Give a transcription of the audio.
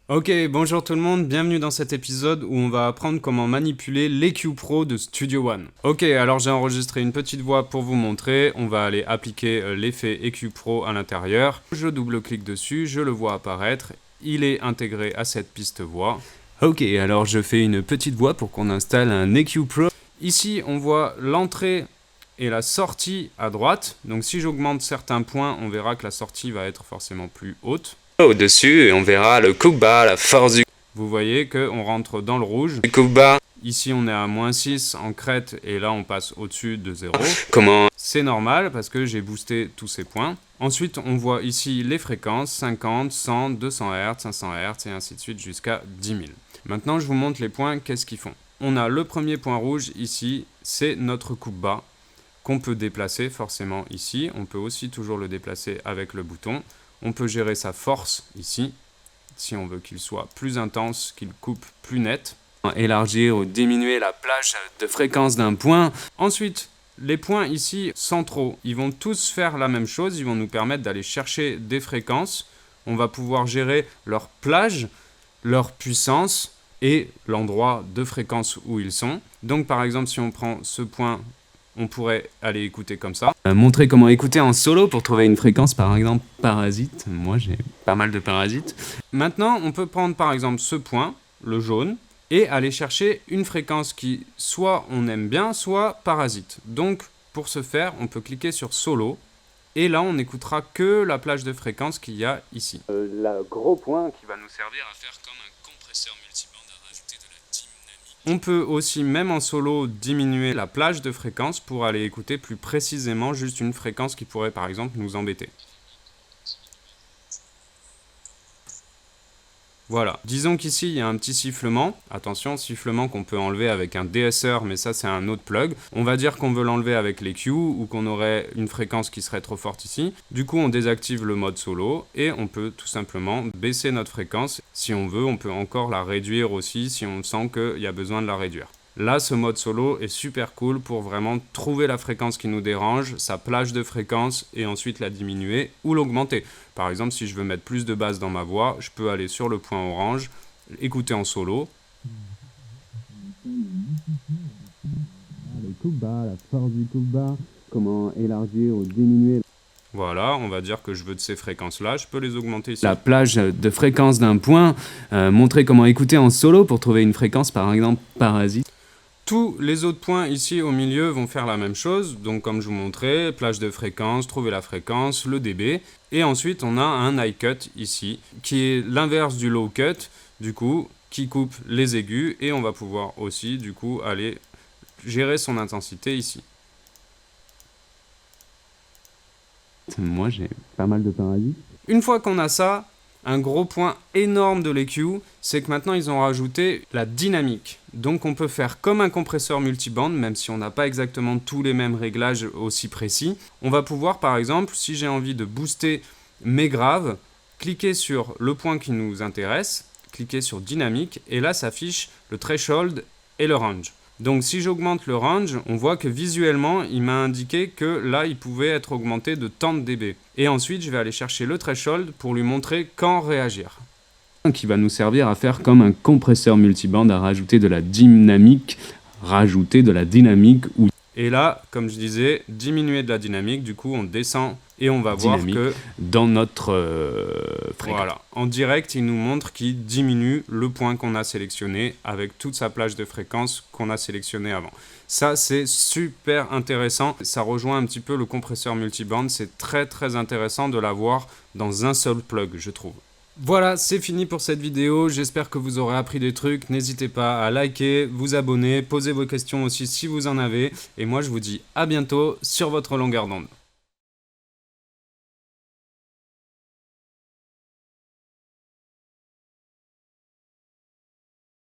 Ok, bonjour tout le monde, bienvenue dans cet épisode où on va apprendre comment manipuler l'EQ Pro de Studio One. Ok, alors j'ai enregistré une petite voix pour vous montrer, on va aller appliquer l'effet EQ Pro à l'intérieur. Je double-clique dessus, je le vois apparaître, il est intégré à cette piste voix. Ok, alors je fais une petite voix pour qu'on installe un EQ Pro. Ici, on voit l'entrée et la sortie à droite, donc si j'augmente certains points, on verra que la sortie va être forcément plus haute. Au-dessus, et on verra le coup bas, la force du... Vous voyez qu'on rentre dans le rouge. Le coup bas. Ici, on est à -6 en crête, et là, on passe au-dessus de 0. Comment? C'est normal, parce que j'ai boosté tous ces points. Ensuite, on voit ici les fréquences, 50, 100, 200 Hz, 500 Hz, et ainsi de suite, jusqu'à 10 000. Maintenant, je vous montre les points, qu'est-ce qu'ils font. On a le premier point rouge, ici, c'est notre coupe bas, qu'on peut déplacer forcément ici. On peut aussi toujours le déplacer avec le bouton. On peut gérer sa force ici, si on veut qu'il soit plus intense, qu'il coupe plus net. Élargir ou diminuer la plage de fréquence d'un point. Ensuite, les points ici centraux, ils vont tous faire la même chose. Ils vont nous permettre d'aller chercher des fréquences. On va pouvoir gérer leur plage, leur puissance et l'endroit de fréquence où ils sont. Donc par exemple, si on prend ce point, on pourrait aller écouter comme ça. Montrer comment écouter en solo pour trouver une fréquence, par exemple parasite. Moi, j'ai pas mal de parasites. Maintenant, on peut prendre par exemple ce point, le jaune, et aller chercher une fréquence qui soit on aime bien, soit parasite. Donc, pour ce faire, on peut cliquer sur solo, et là, on n'écoutera que la plage de fréquence qu'il y a ici. Le gros point qui va nous servir à faire comme un compresseur multiband à rajouter de la dynamique. On peut aussi, même en solo, diminuer la plage de fréquence pour aller écouter plus précisément juste une fréquence qui pourrait par exemple nous embêter. Voilà, disons qu'ici il y a un petit sifflement, attention, sifflement qu'on peut enlever avec un DSR, mais ça c'est un autre plug. On va dire qu'on veut l'enlever avec l'EQ ou qu'on aurait une fréquence qui serait trop forte ici. Du coup on désactive le mode solo et on peut tout simplement baisser notre fréquence. Si on veut, on peut encore la réduire aussi si on sent qu'il y a besoin de la réduire. Là, ce mode solo est super cool pour vraiment trouver la fréquence qui nous dérange, sa plage de fréquence, et ensuite la diminuer ou l'augmenter. Par exemple, si je veux mettre plus de basse dans ma voix, je peux aller sur le point orange, écouter en solo. Le coup bas, la force du coup bas, comment élargir ou diminuer. Voilà, on va dire que je veux de ces fréquences-là, je peux les augmenter ici. La plage de fréquence d'un point, montrer comment écouter en solo pour trouver une fréquence, par exemple parasite. Tous les autres points ici au milieu vont faire la même chose, donc comme je vous montrais, plage de fréquence, trouver la fréquence, le dB, et ensuite on a un high cut ici, qui est l'inverse du low cut, du coup, qui coupe les aigus, et on va pouvoir aussi, du coup, aller gérer son intensité ici. Moi j'ai pas mal de parasites. Une fois qu'on a ça, un gros point énorme de l'EQ, c'est que maintenant ils ont rajouté la dynamique. Donc on peut faire comme un compresseur multiband, même si on n'a pas exactement tous les mêmes réglages aussi précis. On va pouvoir par exemple, si j'ai envie de booster mes graves, cliquer sur le point qui nous intéresse, cliquer sur dynamique, et là s'affiche le threshold et le range. Donc si j'augmente le range, on voit que visuellement, il m'a indiqué que là, il pouvait être augmenté de tant de dB. Et ensuite, je vais aller chercher le threshold pour lui montrer quand réagir. Qui va nous servir à faire comme un compresseur multiband, à rajouter de la dynamique, ou... Et là, comme je disais, diminuer de la dynamique, du coup on descend et on va voir que dans notre fréquence. Voilà, en direct, il nous montre qu'il diminue le point qu'on a sélectionné avec toute sa plage de fréquence qu'on a sélectionné avant. Ça, c'est super intéressant. Ça rejoint un petit peu le compresseur multiband. C'est très très intéressant de l'avoir dans un seul plug, je trouve. Voilà, c'est fini pour cette vidéo, j'espère que vous aurez appris des trucs, n'hésitez pas à liker, vous abonner, poser vos questions aussi si vous en avez, et moi je vous dis à bientôt sur votre longueur d'onde.